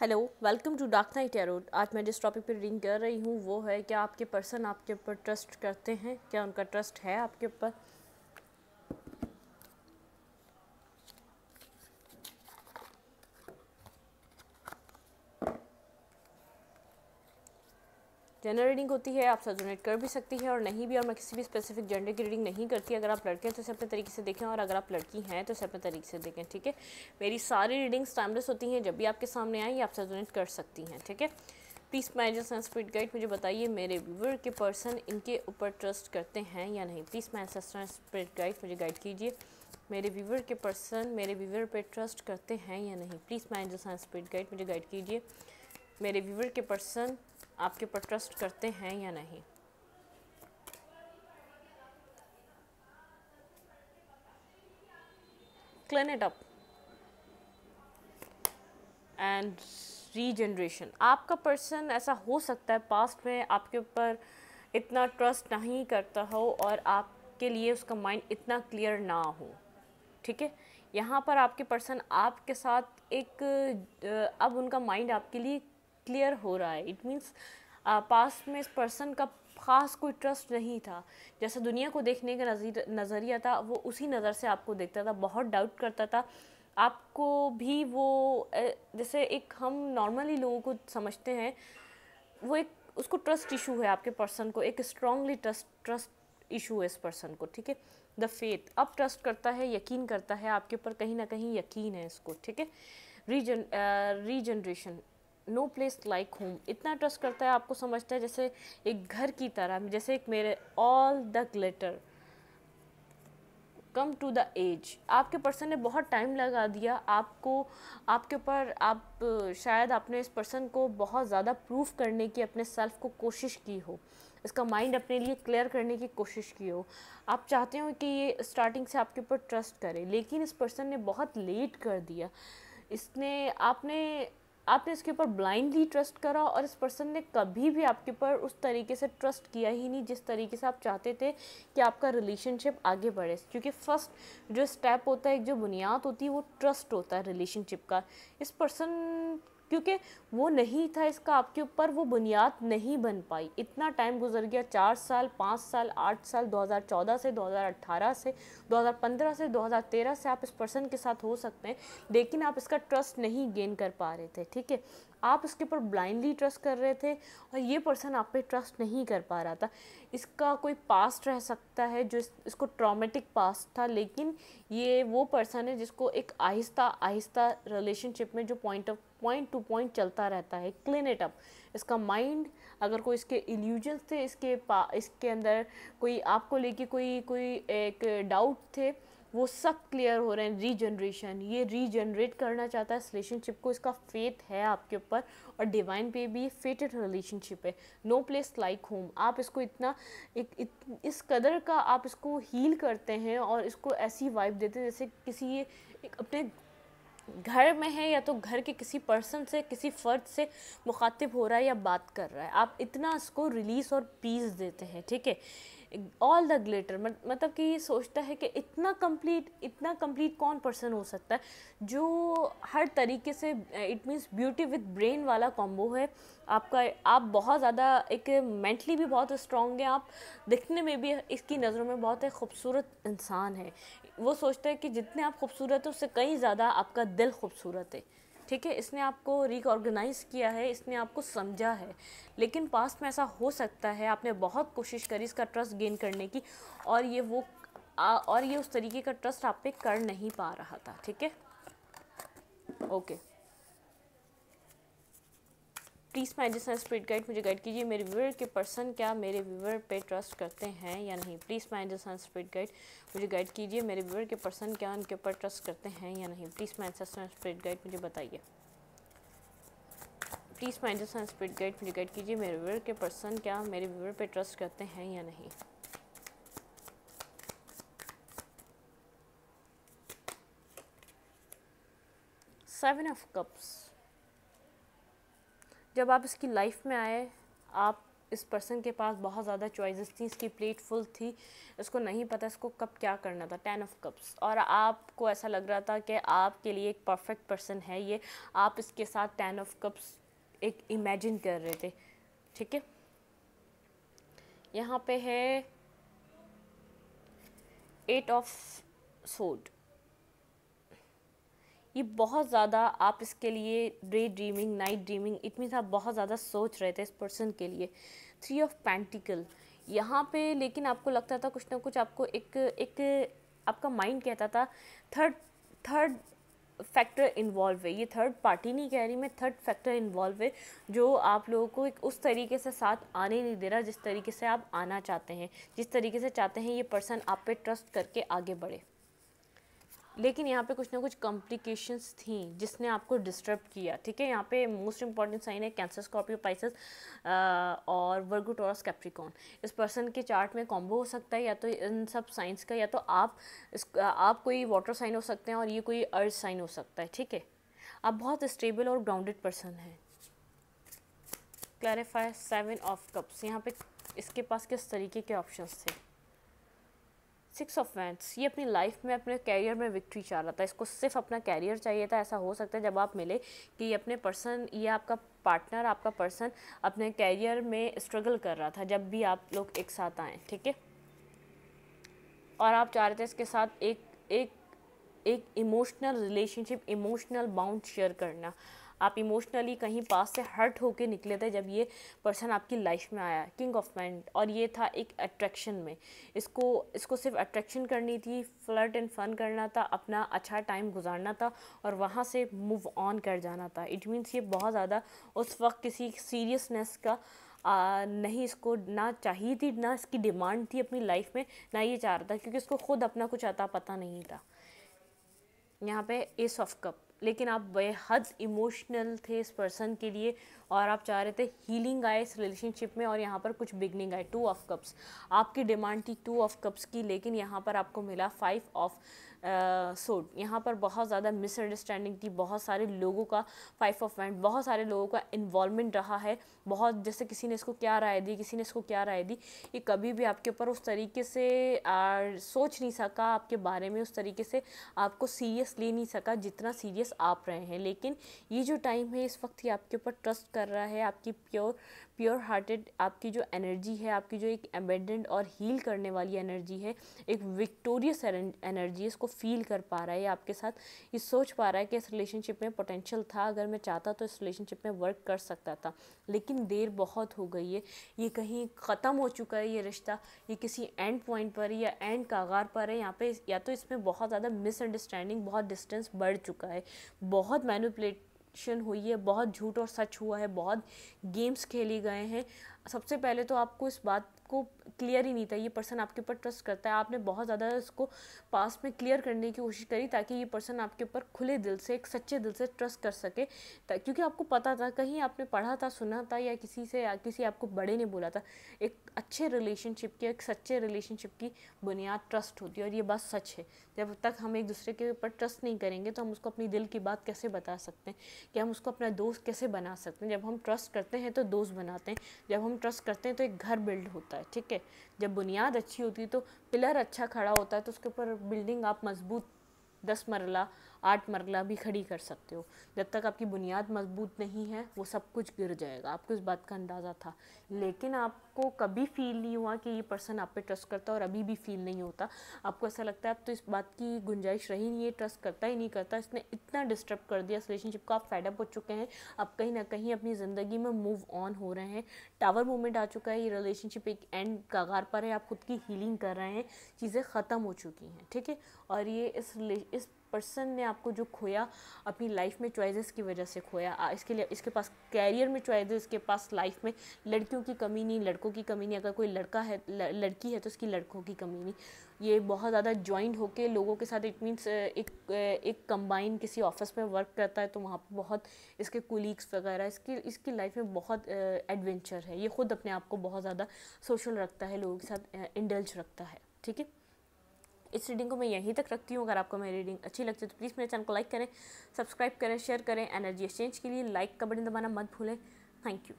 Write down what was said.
Hello, welcome to Dark Night Tarot. आज मैं जिस टॉपिक पर रीडिंग कर रही हूँ वो है, क्या आपके पर्सन आपके ऊपर ट्रस्ट करते हैं? क्या उनका ट्रस्ट है आपके ऊपर? जनरल रीडिंग होती है, आप रेजोनेट कर भी सकती है और नहीं भी, और मैं किसी भी स्पेसिफिक जेंडर की रीडिंग नहीं करती। अगर आप लड़के हैं तो इसे अपने तरीके से देखें, और अगर आप लड़की हैं तो इसे अपने तरीके से देखें, ठीक है। मेरी सारी रीडिंग्स टाइमलेस होती हैं, जब भी आपके सामने आई आप रेजोनेट कर सकती हैं, ठीक है। Please my angels and spirit guide, मुझे बताइए मेरे व्यूअर के पर्सन इनके ऊपर ट्रस्ट करते हैं या नहीं। Please my ancestor and spirit guide, मुझे गाइड कीजिए मेरे व्यूअर के पर्सन मेरे व्यूअर पे ट्रस्ट करते हैं या नहीं। Please my angels and spirit guide, मुझे गाइड कीजिए मेरे व्यूअर के पर्सन आपके ऊपर ट्रस्ट करते हैं या नहीं। Clean it up and regeneration. आपका पर्सन, ऐसा हो सकता है पास्ट में आपके ऊपर इतना ट्रस्ट नहीं करता हो और आपके लिए उसका माइंड इतना क्लियर ना हो, ठीक है। यहाँ पर आपके पर्सन आपके साथ एक अब उनका माइंड आपके लिए क्लियर हो रहा है। इट मीन्स पास्ट में इस पर्सन का ख़ास कोई ट्रस्ट नहीं था। जैसा दुनिया को देखने का नज़रिया था वो उसी नज़र से आपको देखता था, बहुत डाउट करता था आपको भी। वो जैसे एक हम नॉर्मली लोगों को समझते हैं, वो एक उसको ट्रस्ट इशू है आपके पर्सन को, एक स्ट्रांगली ट्रस्ट इशू है इस पर्सन को, ठीक है। द फेथ, अब ट्रस्ट करता है, यकीन करता है आपके ऊपर, कहीं ना कहीं यकीन है इसको, ठीक है। Regeneration, no place like home, इतना ट्रस्ट करता है आपको, समझता है जैसे एक घर की तरह। जैसे एक मेरे all the glitter come to the edge, आपके पर्सन ने बहुत टाइम लगा दिया आपको, आपके ऊपर। आप शायद आपने इस पर्सन को बहुत ज़्यादा प्रूफ करने की अपने सेल्फ को कोशिश की हो, इसका माइंड अपने लिए क्लियर करने की कोशिश की हो। आप चाहते हो कि ये स्टार्टिंग से आपके ऊपर ट्रस्ट करे, लेकिन इस पर्सन ने बहुत लेट कर दिया। इसने आपने आपने इसके ऊपर ब्लाइंडली ट्रस्ट करा, और इस पर्सन ने कभी भी आपके ऊपर उस तरीके से ट्रस्ट किया ही नहीं जिस तरीके से आप चाहते थे कि आपका रिलेशनशिप आगे बढ़े। क्योंकि फर्स्ट जो स्टेप होता है, एक जो बुनियाद होती है, वो ट्रस्ट होता है रिलेशनशिप का। इस पर्सन, क्योंकि वो नहीं था इसका आपके ऊपर, वो बुनियाद नहीं बन पाई। इतना टाइम गुजर गया, 4 साल, 5 साल, 8 साल, 2014 से 2018 से 2015 से 2013 से आप इस पर्सन के साथ हो सकते हैं, लेकिन आप इसका ट्रस्ट नहीं गेन कर पा रहे थे, ठीक है। आप इसके ऊपर ब्लाइंडली ट्रस्ट कर रहे थे और ये पर्सन आप पे ट्रस्ट नहीं कर पा रहा था। इसका कोई पास्ट रह सकता है जो इसको ट्रॉमेटिक पास्ट था, लेकिन ये वो पर्सन है जिसको एक आहिस्ता आहिस्ता रिलेशनशिप में जो पॉइंट टू पॉइंट चलता रहता है। क्लीन इट अप, इसका माइंड, अगर कोई इसके इल्यूजन्स थे, इसके अंदर कोई आपको लेके कोई एक डाउट थे, वो सब क्लियर हो रहे हैं। रीजनरेशन, ये रीजनरेट करना चाहता है इस रिलेशनशिप को, इसका फेथ है आपके ऊपर, और डिवाइन पे भी फेटेड रिलेशनशिप है। नो प्लेस लाइक होम, आप इसको इतना इस कदर का आप इसको हील करते हैं और इसको ऐसी वाइब देते हैं जैसे किसी एक अपने घर में है, या तो घर के किसी पर्सन से, किसी फ़र्द से मुखातिब हो रहा है या बात कर रहा है। आप इतना इसको रिलीज़ और पीस देते हैं, ठीक है। ऑल द ग्लिटर, मतलब कि ये सोचता है कि इतना कंप्लीट कौन पर्सन हो सकता है जो हर तरीके से, it means beauty with brain वाला कॉम्बो है आपका। आप बहुत ज़्यादा एक मेंटली भी बहुत स्ट्रॉन्ग हैं, आप दिखने में भी इसकी नज़रों में बहुत एक खूबसूरत इंसान है। वो सोचता है कि जितने आप खूबसूरत हो उससे कहीं ज़्यादा आपका दिल खूबसूरत है, ठीक है। इसने आपको रिकॉर्गनाइज़ किया है, इसने आपको समझा है, लेकिन पास्ट में ऐसा हो सकता है आपने बहुत कोशिश करी इसका ट्रस्ट गेन करने की, और ये उस तरीके का ट्रस्ट आप पे कर नहीं पा रहा था, ठीक है। Okay, please my angels and spirit guide, मुझे गाइड कीजिए मेरे व्यूअर के पर्सन क्या मेरे व्यूअर पे ट्रस्ट करते हैं या नहीं। Please my angels and spirit guide, मुझे गाइड कीजिए मेरे व्यूअर के पर्सन क्या उनके ऊपर ट्रस्ट करते हैं या नहीं। Please my angels and spirit guide, मुझे बताइए। Please my angels and spirit guide, मुझे गाइड कीजिए मेरे व्यूअर के पर्सन क्या मेरे व्यूअर पे ट्रस्ट करते हैं या नहीं। सेवन ऑफ कप्स, जब आप इसकी लाइफ में आए, आप इस पर्सन के पास बहुत ज़्यादा चॉइसेस थी, इसकी प्लेट फुल थी, इसको नहीं पता इसको कब क्या करना था। 10 ऑफ कप्स, और आपको ऐसा लग रहा था कि आपके लिए एक परफेक्ट पर्सन है ये, आप इसके साथ 10 ऑफ कप्स एक इमेजिन कर रहे थे, ठीक है। यहाँ पे है 8 ऑफ सोड। ये बहुत ज़्यादा आप इसके लिए day dreaming, night dreaming, it means आप बहुत ज़्यादा सोच रहे थे इस पर्सन के लिए। 3 ऑफ पेंटिकल यहाँ पे, लेकिन आपको लगता था कुछ ना कुछ, आपको एक आपका माइंड कहता था थर्ड फैक्टर इन्वॉल्व है। ये थर्ड पार्टी नहीं कह रही मैं, थर्ड फैक्टर इन्वॉल्व है जो आप लोगों को एक उस तरीके से साथ आने नहीं दे रहा जिस तरीके से आप आना चाहते हैं, जिस तरीके से चाहते हैं ये पर्सन आप पे ट्रस्ट करके आगे बढ़े। लेकिन यहाँ पे कुछ ना कुछ कॉम्प्लिकेशंस थी जिसने आपको डिस्टर्ब किया, ठीक है। यहाँ पे मोस्ट इंपॉर्टेंट साइन है कैंसर, स्कॉर्पियो, पाइसेस और वर्गो, टॉरस, कैप्रिकॉर्न। इस पर्सन के चार्ट में कॉम्बो हो सकता है या तो इन सब साइंस का, या तो आप कोई वाटर साइन हो सकते हैं और ये कोई अर्थ साइन हो सकता है, ठीक है। आप बहुत स्टेबल और ग्राउंडेड पर्सन हैं। क्लैरिफाई 7 ऑफ कप्स, यहाँ पे इसके पास किस तरीके के ऑप्शंस थे। 6 ऑफ वैंड्स, ये अपनी लाइफ में, अपने कैरियर में विक्ट्री चाह रहा था, इसको सिर्फ अपना कैरियर चाहिए था। ऐसा हो सकता है जब आप मिले कि ये अपने पर्सन, ये आपका पार्टनर, आपका पर्सन अपने कैरियर में स्ट्रगल कर रहा था जब भी आप लोग एक साथ आए, ठीक है। और आप चाह रहे थे इसके साथ एक emotional relationship, emotional bound share करना। आप इमोशनली कहीं पास से हर्ट होके निकले थे जब ये पर्सन आपकी लाइफ में आया। किंग ऑफ पेंट, और ये था एक अट्रैक्शन में, इसको सिर्फ अट्रैक्शन करनी थी, फ्लर्ट एंड फन करना था, अपना अच्छा टाइम गुजारना था और वहाँ से मूव ऑन कर जाना था। इट मीन्स ये बहुत ज़्यादा उस वक्त किसी सीरियसनेस का नहीं इसको ना चाहिए थी, ना इसकी डिमांड थी अपनी लाइफ में, ना ये चाह रहा था, क्योंकि इसको खुद अपना कुछ अता पता नहीं था। यहाँ पे एस ऑफ कप, लेकिन आप बेहद इमोशनल थे इस पर्सन के लिए और आप चाह रहे थे हीलिंग आए इस रिलेशनशिप में, और यहाँ पर कुछ बिगनिंग आए। 2 ऑफ कप्स, आपकी डिमांड थी 2 ऑफ कप्स की, लेकिन यहाँ पर आपको मिला 5 ऑफ सोड। यहाँ पर बहुत ज़्यादा मिसअंडरस्टैंडिंग थी, बहुत सारे लोगों का 5 ऑफ वैंड, बहुत सारे लोगों का इन्वॉल्वमेंट रहा है, बहुत, जैसे किसी ने इसको क्या राय दी, किसी ने इसको क्या राय दी, ये कभी भी आपके ऊपर उस तरीके से सोच नहीं सका आपके बारे में, उस तरीके से आपको सीरियस ले नहीं सका जितना सीरियस आप रहे हैं। लेकिन ये जो टाइम है, इस वक्त ये आपके ऊपर ट्रस्ट कर रहा है, आपकी प्योर हार्टेड आपकी जो एनर्जी है, आपकी जो एक एबेंडेंट और हील करने वाली एनर्जी है, एक विक्टोरियस एनर्जी, इसको फील कर पा रहा है आपके साथ। ये सोच पा रहा है कि इस रिलेशनशिप में पोटेंशियल था, अगर मैं चाहता तो इस रिलेशनशिप में वर्क कर सकता था, लेकिन देर बहुत हो गई है, ये कहीं ख़त्म हो चुका है ये रिश्ता, ये किसी एंड पॉइंट पर या एंड कागार पर है। यहाँ पे या तो इसमें बहुत ज़्यादा मिसअंडरस्टैंडिंग, बहुत डिस्टेंस बढ़ चुका है, बहुत मैनिपुलेशन हुई है, बहुत झूठ और सच हुआ है, बहुत गेम्स खेले गए हैं। सबसे पहले तो आपको इस बात को क्लियर ही नहीं था, ये पर्सन आपके ऊपर ट्रस्ट करता है, आपने बहुत ज़्यादा इसको पास में क्लियर करने की कोशिश करी ताकि ये पर्सन आपके ऊपर खुले दिल से, एक सच्चे दिल से ट्रस्ट कर सके, क्योंकि आपको पता था, कहीं आपने पढ़ा था, सुना था, या किसी से, या किसी आपको बड़े ने बोला था, एक अच्छे रिलेशनशिप की, एक सच्चे रिलेशनशिप की बुनियाद ट्रस्ट होती है। और ये बात सच है, जब तक हम एक दूसरे के ऊपर ट्रस्ट नहीं करेंगे तो हम उसको अपनी दिल की बात कैसे बता सकते हैं, कि हम उसको अपना दोस्त कैसे बना सकते हैं। जब हम ट्रस्ट करते हैं तो दोस्त बनाते हैं, जब हम ट्रस्ट करते हैं तो एक घर बिल्ड होता है, ठीक है। जब बुनियाद अच्छी होती है तो पिलर अच्छा खड़ा होता है, तो उसके ऊपर बिल्डिंग आप मजबूत 10 मरला 8 मरला भी खड़ी कर सकते हो। जब तक आपकी बुनियाद मजबूत नहीं है वो सब कुछ गिर जाएगा, आपको इस बात का अंदाज़ा था। लेकिन आपको कभी फील नहीं हुआ कि ये पर्सन आप पे ट्रस्ट करता, और अभी भी फील नहीं होता। आपको ऐसा लगता है अब तो इस बात की गुंजाइश रही नहीं है, ट्रस्ट करता ही नहीं करता, इसने इतना डिस्टर्ब कर दिया इस रिलेशनशिप को, आप फेडअप हो चुके हैं, आप कहीं ना कहीं अपनी ज़िंदगी में मूव ऑन हो रहे हैं। टावर मूवमेंट आ चुका है, ये रिलेशनशिप एक एंड कगार पर है, आप खुद की हीलिंग कर रहे हैं, चीज़ें ख़त्म हो चुकी हैं, ठीक है। और ये इस पर्सन ने आपको जो खोया अपनी लाइफ में चॉइसेस की वजह से खोया। इसके लिए इसके पास कैरियर में चॉइसेस, इसके पास लाइफ में लड़कियों की कमी नहीं, लड़कों की कमी नहीं, अगर कोई लड़का है लड़की है तो उसकी लड़कों की कमी नहीं। ये बहुत ज़्यादा जॉइंट होके लोगों के साथ, इट मीन्स एक कंबाइन किसी ऑफिस में वर्क करता है तो वहाँ पर बहुत इसके कोलीग्स वगैरह, इसकी लाइफ में बहुत एडवेंचर है, ये खुद अपने आप को बहुत ज़्यादा सोशल रखता है, लोगों के साथ इंडल्ज रखता है, ठीक है। इस रीडिंग को मैं यहीं तक रखती हूँ। अगर आपको मेरी रीडिंग अच्छी लगती है तो प्लीज़ मेरे चैनल को लाइक करें, सब्सक्राइब करें, शेयर करें। एनर्जी एक्सचेंज के लिए लाइक का बटन दबाना मत भूलें। Thank you.